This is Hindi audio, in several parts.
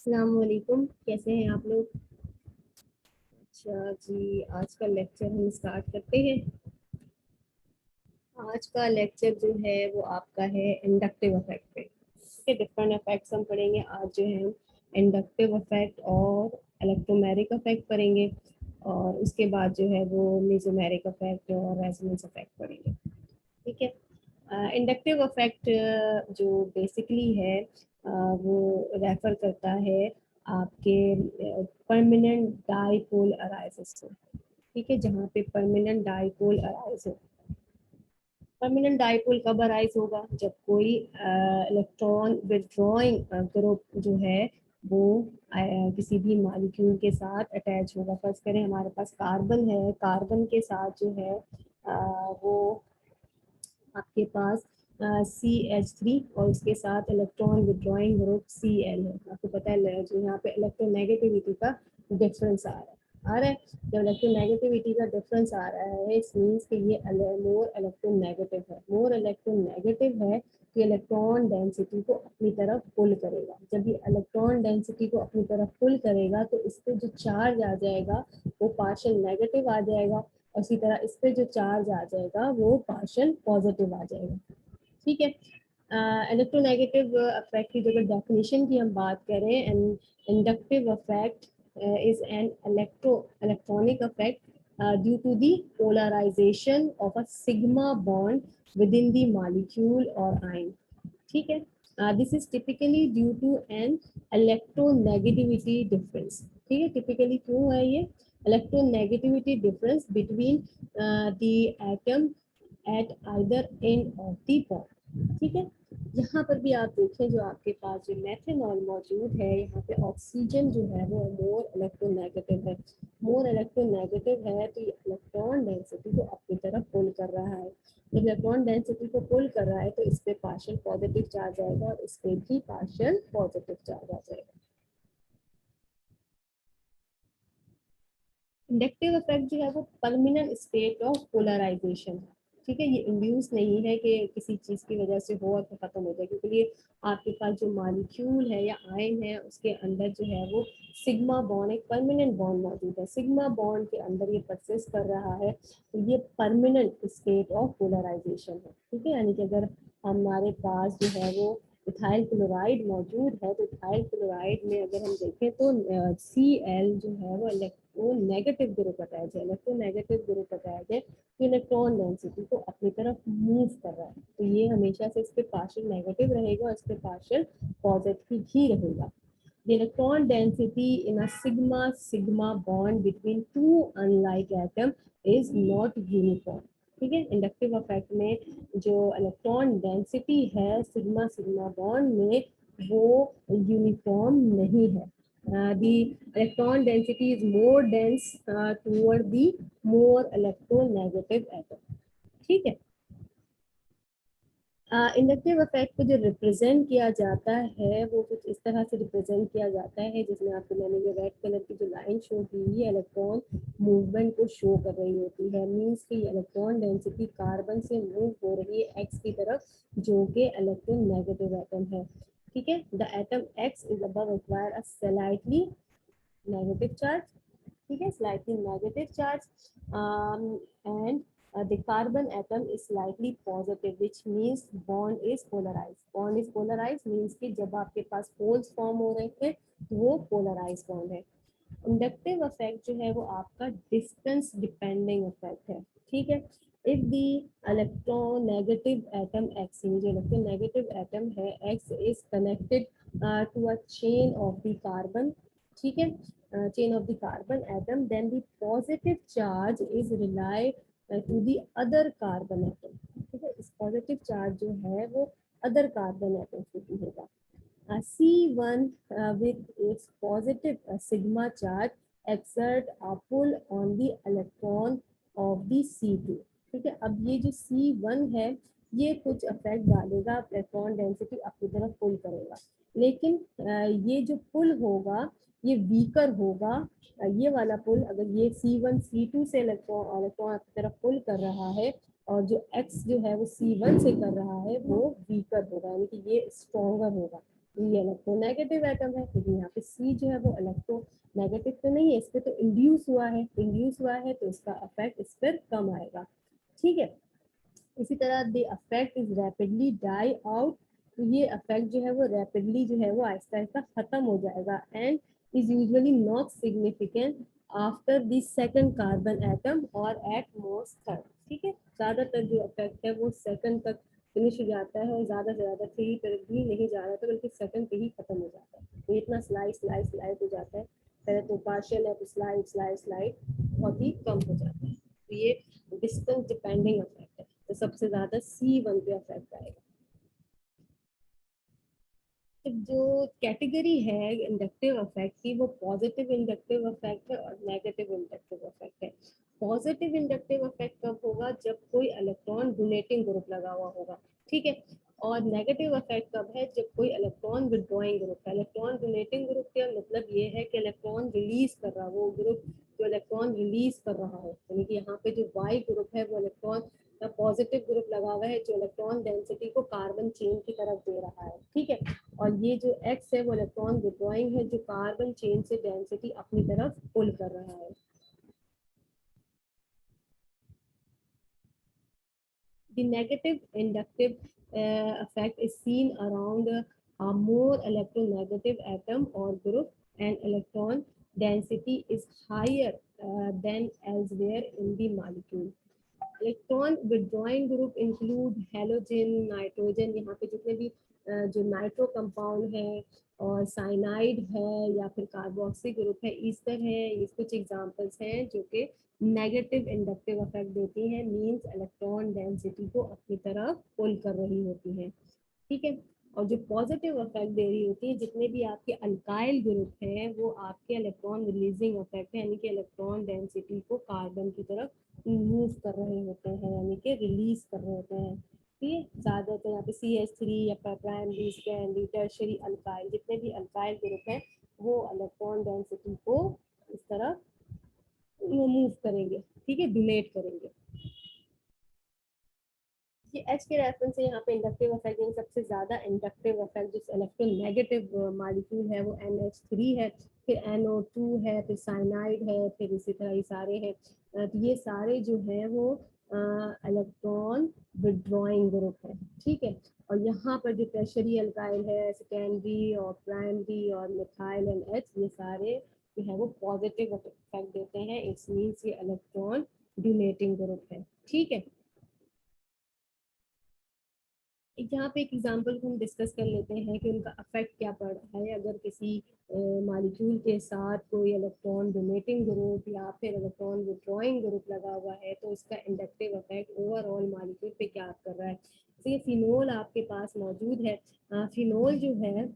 अस्सलाम वालेकुम, कैसे हैं आप लोग। अच्छा जी, आज का लेक्चर हम स्टार्ट करते हैं। आज का लेक्चर जो है वो आपका है इंडक्टिव इफेक्ट पे। इसके डिफरेंट इफेक्ट्स हम पढ़ेंगे। आज जो है हम इंडक्टिव इफेक्ट और इलेक्ट्रोमैग्नेटिक इफेक्ट पढ़ेंगे, और उसके बाद जो है वो मेसोमेरिक इफेक्ट और रेजोनेंस इफेक्ट पढ़ेंगे। ठीक है। इंडक्टिव इफेक्ट जो बेसिकली है वो रेफर करता है आपके परमानेंट डाइपोल अराइजेस को। ठीक है, जहाँ पे परमानेंट डाइपोल अराइज हो। परमानेंट डाइपोल कब अराइज होगा? जब कोई इलेक्ट्रॉन विथड्रॉइंग ग्रुप जो है वो किसी भी मॉलिक्यूल के साथ अटैच होगा। फर्स्ट करें, हमारे पास कार्बन है, कार्बन के साथ जो है वो आपके पास CH3 और उसके साथ इलेक्ट्रॉन विड्रॉइंग ग्रुप Cl है। आपको पता है जो यहाँ पे इलेक्ट्रोनेगेटिविटी का डिफरेंस आ रहा है। जब इलेक्ट्रोनेगेटिविटी का डिफरेंस आ रहा है, इट मीन्स कि ये मोर इलेक्ट्रोनेगेटिव है। मोर इलेक्ट्रोनेगेटिव है तो इलेक्ट्रॉन डेंसिटी को अपनी तरफ पुल करेगा। जब ये इलेक्ट्रॉन डेंसिटी को अपनी तरफ पुल करेगा तो इस पे जो चार्ज आ जाएगा वो पार्शियल नेगेटिव आ जाएगा, और इसी तरह इस पे जो चार्ज आ जाएगा वो पार्शियल पॉजिटिव आ जाएगा। ठीक है। इलेक्ट्रोनेगेटिव इफेक्ट की अगर डेफिनेशन की हम बात करें, an inductive effect is an electronic effect due to the polarization of a sigma bond with in the molecule और आयन। ठीक है। This is typically due to an electronegativity difference. ठीक है, टिपिकली क्यों है ये? Electronegativity difference between the atom at either end of the bond. ठीक है। यहाँ पर भी आप देखें, जो आपके पास जो मेथनॉल मौजूद है, यहाँ पे ऑक्सीजन जो है वो मोर इलेक्ट्रोनेगेटिव है। मोर इलेक्ट्रोनेगेटिव है तो ये इलेक्ट्रॉन डेंसिटी को अपनी तरफ पुल कर रहा है। जब इलेक्ट्रॉन डेंसिटी को पुल कर रहा है तो इस पे पार्शियल पॉजिटिव चार्ज आएगा और इस पे भी पार्शियल पॉजिटिव चार्ज आ जाएगा। इंडक्टिव इफेक्ट जो है वो परमानेंट स्टेट ऑफ पोलराइजेशन है। ठीक है, ये इंड्यूस नहीं है कि किसी चीज की वजह से हो और फिर खत्म हो जाए, क्योंकि ये आपके पास जो मॉलिक्यूल है या आयन है उसके अंदर जो है वो सिग्मा बॉन्ड, एक परमानेंट बॉन्ड मौजूद है। सिग्मा बॉन्ड के अंदर ये परसिस्ट कर रहा है, तो ये परमानेंट स्टेट ऑफ पोलराइजेशन है। ठीक है, यानी कि अगर हमारे पास जो है वो इथाइल क्लोराइड मौजूद है, तो इथाइल क्लोराइड में अगर हम देखें तो Cl जो है वो नेगेटिव ग्रुप अटैच है, इलेक्ट्रोनेगेटिव ग्रुप अटैच है, तो इलेक्ट्रॉन डेंसिटी को अपनी तरफ मूव कर रहा है। तो ये हमेशा से इस पे पार्शियल नेगेटिव रहेगा और इस पे पार्शियल पॉजिटिव ही रहेगा। The electron density in a sigma bond between two unlike atom is not uniform. ठीक है, इंडक्टिव इफेक्ट में जो इलेक्ट्रॉन डेंसिटी है सिग्मा सिग्मा बॉन्ड में वो यूनिफॉर्म नहीं है। The electron density is more dense toward the more electronegative atom. ठीक है। इंडक्टिव इफेक्ट को जो रिप्रेजेंट किया जाता है वो कुछ इस तरह से रिप्रेजेंट किया जाता है, जिसमें आपको मैंने ये रेड कलर की जो लाइन शो की है इलेक्ट्रॉन मूवमेंट को शो कर रही होती है। मींस कि इलेक्ट्रॉन डेंसिटी कार्बन से मूव हो रही है एक्स की तरफ, जो कि इलेक्ट्रोनेगेटिव एटम है। ठीक है, the atom x is above acquire a slightly negative charge. ठीक है, slightly negative charge, and the carbon atom is slightly positive, which means bond is polarized. Bond is polarized means कि जब आपके पास poles form हो रहे थे तो वो polarized bond है। इंडक्टिव इफेक्ट जो है वो आपका डिस्टेंस डिपेंडिंग इफेक्ट है। ठीक है, if the electronegative atom X, जो इलेक्ट्रोनेगेटिव एटम है X is connected to a chain of the carbon. ठीक है, chain of the carbon atom, then the positive charge is rely to the other carbon atom. ठीक है, इस पॉजिटिव चार्ज जो है वो अदर कार्बन एटम से भी होगा। C1 with its positive sigma charge exert a pull on the electron of the C2। ठीक है, अब ये जो C1 है ये कुछ इफेक्ट डालेगा, इलेक्ट्रॉन डेंसिटी अपनी तरफ पुल करेगा, लेकिन ये जो पुल होगा ये वीकर होगा। ये वाला पुल, अगर ये C1 C2 से इलेक्ट्रॉन अपनी तरफ पुल कर रहा है और जो X जो है वो C1 से कर रहा है वो वीकर होगा, यानी कि ये स्ट्रॉन्गर होगा। ये इलेक्ट्रोनेगेटिव एटम है, लेकिन यहाँ पे सी जो है वो इलेक्ट्रोनेगेटिव तो नहीं है, इस पे तो इंड्यूस हुआ है, इंड्यूस हुआ है तो इसका इफेक्ट इस पर कम आएगा। ठीक है, इसी तरह the effect is rapidly die out, तो ये अफेक्ट जो है वो रैपिडली जो है वो आहिस्ता आहिस्ता खत्म हो जाएगा, and is usually not significant after the second carbon atom और एट मोस्ट थर्ड। ठीक है, ज्यादातर जो इफेक्ट है वो सेकंड तक फिनिश हो जाता है, और ज्यादा से ज्यादा थ्री पर भी नहीं जा रहा था, बल्कि सेकंड पे ही खत्म हो जाता है। तो इतना स्लाइड स्लाइड स्लाइड हो जाता है, पहले तो पार्शियल है तो स्लाइड स्लाइड स्लाइड बहुत ही कम हो जाता है। तो ये डिस्टेंस डिपेंडिंग इफेक्ट है, तो सबसे ज्यादा C1 पे इफेक्ट आएगा। तो जो कैटेगरी है इंडक्टिव इफेक्ट की, वो पॉजिटिव इंडक्टिव इफेक्ट है और नेगेटिव इंडक्टिव इफेक्ट है। पॉजिटिव इंडक्टिव इफेक्ट कब होगा, जब कोई इलेक्ट्रॉन डोनेटिंग ग्रुप लगा हुआ होगा। ठीक है, और नेगेटिव इफेक्ट कब है, जब कोई इलेक्ट्रॉन विड्रॉइंग ग्रुप है। इलेक्ट्रॉन डोनेटिंग ग्रुप का मतलब ये है कि इलेक्ट्रॉन रिलीज कर रहा, वो ग्रुप जो इलेक्ट्रॉन रिलीज कर रहा है, यानी कि यहाँ पे जो वाई ग्रुप है वो इलेक्ट्रॉन पॉजिटिव ग्रुप लगा हुआ है, जो इलेक्ट्रॉन डेंसिटी को कार्बन चेन की तरफ दे रहा है। ठीक है, और ये जो एक्स है वो इलेक्ट्रॉन विड्रॉइंग है, जो कार्बन चेन से डेंसिटी अपनी तरफ पुल कर रहा है। The negative inductive effect is seen around a more electronegative atom or group, and electron density is higher than elsewhere in the molecule. Electron withdrawing group include halogen, nitrogen, यहाँ पे जितने भी जो नाइट्रो कंपाउंड है, और साइनाइड है, या फिर कार्बोक्सी ग्रुप है, ईस्टर है, ये कुछ एग्जांपल्स हैं जो कि नेगेटिव इंडक्टिव इफेक्ट देती हैं, मींस इलेक्ट्रॉन डेंसिटी को अपनी तरफ पुल कर रही होती हैं। ठीक है, और जो पॉजिटिव इफेक्ट दे रही होती है, जितने भी आपके अल्काइल ग्रुप हैं, वो आपके इलेक्ट्रॉन रिलीजिंग इफेक्ट है, यानी कि इलेक्ट्रॉन डेंसिटी को कार्बन की तरफ मूव कर रहे होते हैं, यानी कि रिलीज कर रहे होते हैं। ठीक है, ज्यादातर यहाँ पे CH3 या प्राइमरी सेकेंडरी टर्शियरी अल्काइल, जितने भी अल्काइल ग्रुप हैं वो इलेक्ट्रॉन डेंसिटी को इस तरह मूव करेंगे। ठीक है, डोनेट करेंगे। ये एच के रेफरेंस से यहाँ पे इंडक्टिव इफेक्ट, यानी सबसे ज्यादा इंडक्टिव इफेक्ट जो इलेक्ट्रोनेगेटिव मालिक्यूल है वो NH3 है, फिर NO2 है, फिर साइनाइड है, फिर इसी तरह ये सारे हैं। तो ये सारे जो है वो इलेक्ट्रॉन विड्रॉइंग ग्रुप है। ठीक है, और यहाँ पर जो टर्शरी अल्काइल है, सेकेंडरी और प्राइमरी और मिथाइल एंड एच, ये सारे जो है वो पॉजिटिव इफेक्ट देते हैं, इट्स मीन्स ये इलेक्ट्रॉन डोनेटिंग ग्रुप है। ठीक है, यहाँ पे एक एग्जांपल को हम डिस्कस कर लेते हैं कि उनका इफेक्ट क्या पड़ रहा है। अगर किसी मॉलिक्यूल के साथ कोई इलेक्ट्रॉन डोनेटिंग ग्रुप या फिर इलेक्ट्रॉन विड्रॉइंग ग्रुप लगा हुआ है, तो इसका इंडक्टिव इफेक्ट ओवरऑल मॉलिक्यूल पे क्या कर रहा है। तो ये फिनोल आपके पास मौजूद है। फिनोल जो है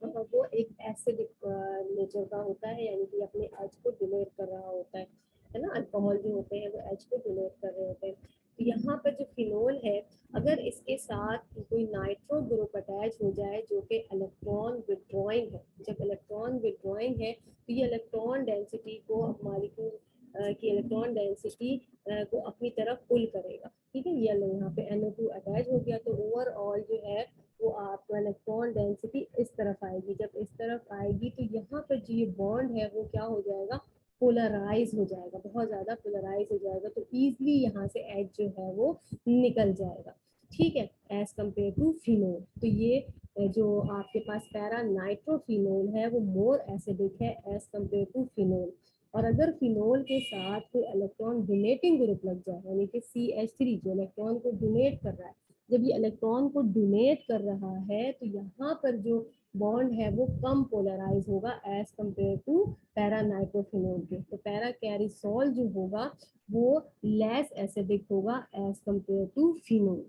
वो एक एसिडिक नेचर का होता है, यानी कि अपने एच को डोनेट कर रहा होता है ना। अल्कोहल जो होते हैं वो एच को डोनेट कर रहे होते हैं। तो यहाँ पर जो फिनोल है, अगर इसके साथ कोई नाइट्रो ग्रुप अटैच हो जाए जो कि इलेक्ट्रॉन विड्रॉइंग है, जब इलेक्ट्रॉन विड्रॉइंग है तो ये इलेक्ट्रॉन डेंसिटी को मॉलिक्यूल की इलेक्ट्रॉन डेंसिटी को अपनी तरफ पुल करेगा। ठीक है, ये यहाँ पे NO2 अटैच हो गया, तो ओवरऑल जो है वो आपको इलेक्ट्रॉन डेंसिटी इस तरफ आएगी। जब इस तरफ आएगी तो यहाँ पर जो ये बॉन्ड है वो क्या हो जाएगा, पोलराइज हो जाएगा, बहुत ज्यादा पोलराइज हो जाएगा, तो इजीली यहाँ से एच जो है वो निकल जाएगा। ठीक है, एज कम्पेयर टू फिनोल। तो ये जो आपके पास पैरा नाइट्रोफिनोल है वो मोर एसिडिक है एज कम्पेयर टू फिनोल। और अगर फिनोल के साथ कोई इलेक्ट्रॉन डोनेटिंग ग्रुप लग जाए, यानी कि CH3 जो इलेक्ट्रॉन को डोनेट कर रहा है, जब ये इलेक्ट्रॉन को डोनेट कर रहा है तो यहाँ पर जो बॉन्ड है वो कम पोलराइज होगा as compare to para nitrophenol के। तो पैरा कैरिसोल जो होगा वो लेस एसिडिक होगा एज कम्पेयर टू फिनोल।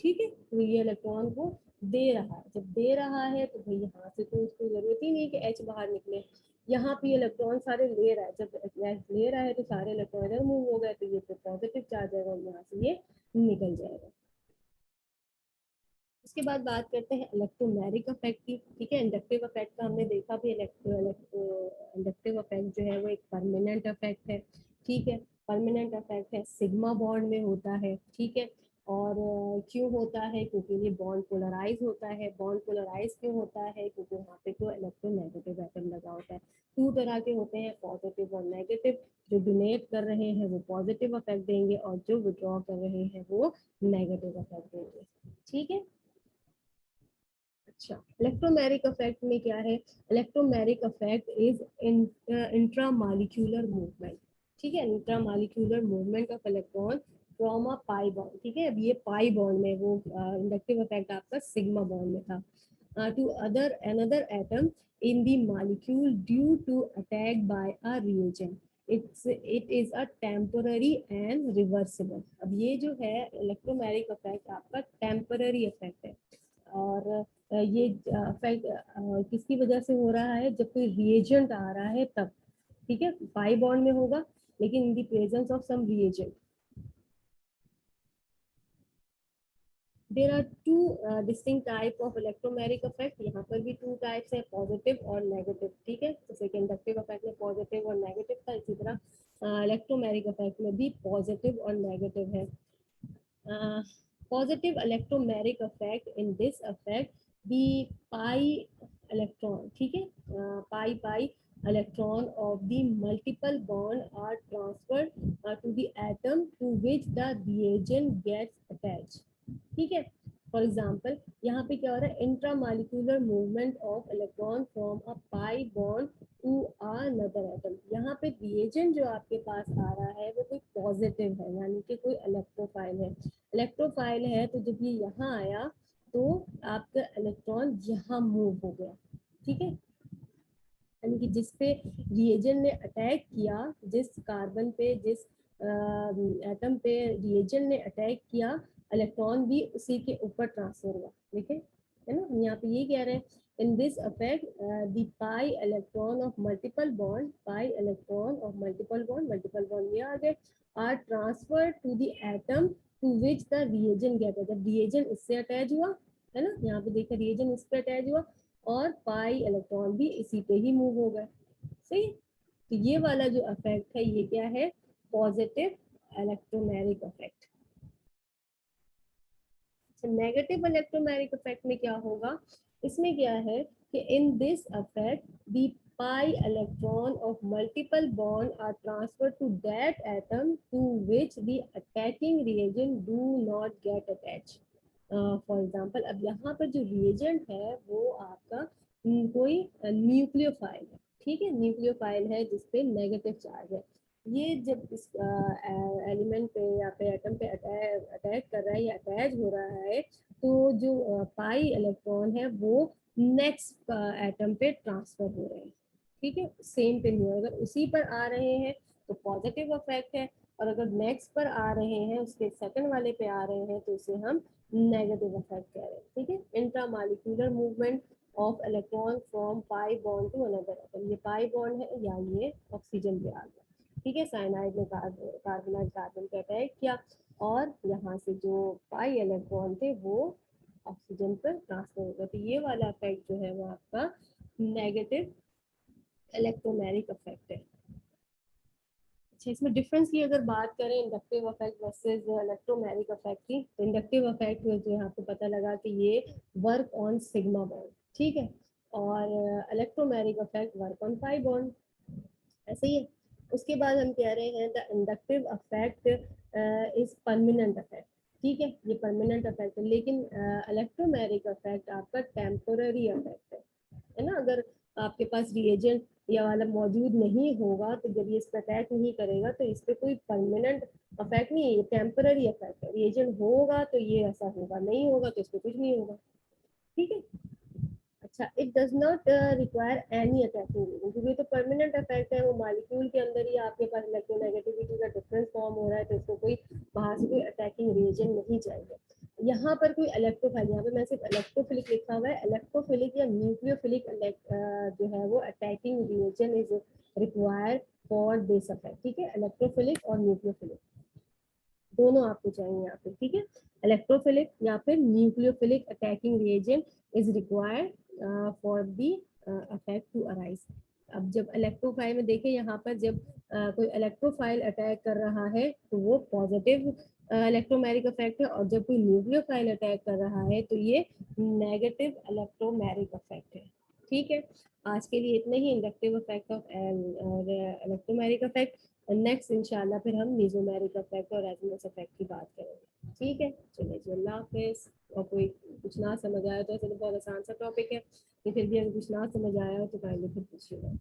ठीक है, तो ये इलेक्ट्रॉन को दे रहा है, जब दे रहा है तो भाई यहाँ से तो उसको जरूरत ही नहीं कि एच बाहर निकले। यहाँ पे इलेक्ट्रॉन सारे ले रहा है, जब ले रहा है तो सारे इलेक्ट्रॉन इधर मूव हो गए, तो ये तो पॉजिटिव चार्ज है और यहाँ से ये निकल जाएगा। उसके बाद बात करते हैं इलेक्ट्रोमैरिक इफेक्ट की। ठीक है, इंडक्टिव इफेक्ट का हमने देखा भी, इंडक्टिव इफेक्ट जो है वो एक परमानेंट इफेक्ट है। ठीक है, परमानेंट इफेक्ट है, सिग्मा बॉन्ड में होता है। ठीक है, और क्यों होता है, क्योंकि ये बॉन्ड पोलराइज होता है। बॉन्ड पोलराइज क्यों होता है, क्योंकि वहाँ पे तो इलेक्ट्रोनेगेटिव एटम लगा होता है। टू तरह के होते हैं, पॉजिटिव और नेगेटिव। जो डोनेट कर रहे हैं वो पॉजिटिव इफेक्ट देंगे और जो विड्रॉ कर रहे हैं वो नेगेटिव इफेक्ट देंगे। ठीक है। अच्छा, इलेक्ट्रोमैरिक इफेक्ट में क्या है? Electromeric effect is intramolecular movement. ठीक है, intramolecular movement of electron from a pi bond. ठीक है, अब ये पाई बॉन्ड में, वो इंडक्टिव इफेक्ट आपका सिग्मा बॉन्ड में था, to other another atom in the molecule due to attack by a reagent. It is a temporary and reversible. अब ये जो है इलेक्ट्रोमैरिक इफेक्ट आपका टेम्पररी इफेक्ट है। और ये इफेक्ट किसकी वजह से हो रहा है? जब कोई रिएजेंट आ रहा है तब। ठीक है, पाई बॉन्ड में होगा लेकिन in the presence of some reagent. There are two distinct type of electromeric effect. यहाँ पर भी टू टाइप्स है, पॉजिटिव और नेगेटिव। ठीक है, जैसे कि इंडक्टिव इफेक्ट में पॉजिटिव और नेगेटिव था, इसी तरह इलेक्ट्रोमैरिक इफेक्ट में भी पॉजिटिव और नेगेटिव है। Positive electromagnetic effect in this affect the pi electron. ठीक है, pi electron of the multiple bond are transferred to the atom to which the reagent gets attached. ठीक है, फॉर एग्जाम्पल यहाँ पे क्या हो रहा है? Intramolecular movement of electron from a pi bond to another atom. यहाँ पे रिएजेंट जो आपके पास आ रहा है वो कोई पॉजिटिव है, यानी कि कोई इलेक्ट्रोफाइल है। इलेक्ट्रोफाइल है तो जब ये यहाँ आया तो आपका इलेक्ट्रॉन यहाँ मूव हो गया। ठीक है, यानी कि जिस पे रिएजेंट ने अटैक किया, जिस कार्बन पे, जिस एटम पे रिएजेंट ने अटैक किया, इलेक्ट्रॉन भी उसी के ऊपर ट्रांसफर हुआ। ठीक है ना? यहाँ पे ये कह रहे हैं in this effect the pi electron of multiple bond, pi electron of multiple bond ये आ गए, are transfer to the atom to which the reagent गया था। जब रिएजेंट इससे अटैच हुआ है ना, यहाँ पे देखा रिएजेंट इस पे अटैच हुआ और पाई इलेक्ट्रॉन भी इसी पे ही मूव हो गए। सही। तो ये वाला जो इफेक्ट है ये क्या है? Positive electromagnetic effect. Negative electromagnetic effect में क्या होगा? इसमें क्या है कि in this effect the pi electron of multiple bond are transferred to that atom to which the attacking reagent do not get attached. For example, अब यहाँ पर जो रिएजेंट है वो आपका कोई न्यूक्लियोफाइल है। ठीक है, न्यूक्लियोफाइल है जिसपे नेगेटिव चार्ज है। ये जब इस एलिमेंट पे या पे एटम पे अटैक कर रहा है या अटैच हो रहा है तो जो पाई इलेक्ट्रॉन है वो नेक्स्ट एटम पे ट्रांसफर हो रहे हैं। ठीक है, सेम पे नहीं, अगर उसी पर आ रहे हैं तो पॉजिटिव इफेक्ट है, और अगर नेक्स्ट पर आ रहे हैं, उसके सेकंड वाले पे आ रहे हैं, तो उसे हम नेगेटिव इफेक्ट कह रहे हैं। ठीक है, intramolecular movement of electron from pi bond to another atom. ये पाई बॉन्ड है या ये ऑक्सीजन पे आ गया। ठीक है, साइनाइड ने कार्बोनाइड कार्बन पे अटैक किया और यहाँ से जो पाई इलेक्ट्रॉन थे वो ऑक्सीजन पर ट्रांसफर हो गया। तो ये वाला इफेक्ट जो है वो आपका नेगेटिव इलेक्ट्रोमैग्नेटिक इफेक्ट है। अच्छा, इसमें डिफरेंस की अगर बात करें inductive effect versus electromagnetic effect की, तो इंडक्टिव इफेक्ट जो यहाँ पे पता लगा कि ये वर्क ऑन सिग्मा बॉन्ड। ठीक है, और electromagnetic effect work on pi bond. ऐसे ही है। उसके बाद हम कह रहे हैं the inductive effect is permanent effect. ठीक है, ये परमानेंट इफेक्ट है, लेकिन इलेक्ट्रोमैग्नेटिक इफेक्ट आपका टेम्पोररी इफेक्ट है ना। अगर आपके पास रिएजेंट या वाला मौजूद नहीं होगा तो जब ये इस पर अटैक नहीं करेगा तो इस पर कोई परमानेंट इफेक्ट नहीं है, ये टेम्पररी इफेक्ट है। रिएजेंट होगा तो ये ऐसा होगा, नहीं होगा तो इस पर कुछ नहीं होगा। ठीक है। अच्छा, it does not require any attacking reagent, क्योंकि तो परमानेंट इफेक्ट है, वो मॉलिक्यूल के अंदर ही आपके पास इलेक्ट्रोनेगेटिविटी का डिफरेंस फॉर्म हो रहा है, तो इसको कोई बाहर से कोई अटैकिंग रीजन नहीं चाहिए। यहाँ पर कोई इलेक्ट्रोफाइल, यहाँ पे मैं सिर्फ इलेक्ट्रोफिलिक लिखा हुआ है, इलेक्ट्रोफिलिक या न्यूक्लियोफिलिक जो है वो attacking reagent is required for this effect. ठीक है, इलेक्ट्रोफिलिक और न्यूक्लियोफिलिक दोनों आपको चाहिए यहाँ पे। ठीक है, इलेक्ट्रोफिलिक या फिर nucleophilic attacking reagent is required for the effect to arise. अब जब इलेक्ट्रोफाइल में देखें यहाँ पर जब कोई इलेक्ट्रोफाइल अटैक कर रहा है तो वो पॉजिटिव इलेक्ट्रोमैग्नेटिक इफेक्ट है, और जब कोई न्यूक्लियोफाइल अटैक कर रहा है तो ये नेगेटिव इलेक्ट्रोमैग्नेटिक इफेक्ट है। ठीक है, आज के लिए इतना ही inductive effect of electromagnetic effect. Next इंशाल्लाह फिर हम मीजोमैग्नेटिक इफेक्ट और रेजोनेंस इफेक्ट की बात करेंगे। ठीक है, चलिए जी, अल्लाह हाफिज। और कोई कुछ ना समझ आया तो ऐसे तो बहुत आसान सा टॉपिक है, फिर भी अगर कुछ ना समझ आया हो तो काइंडली फिर पूछिएगा।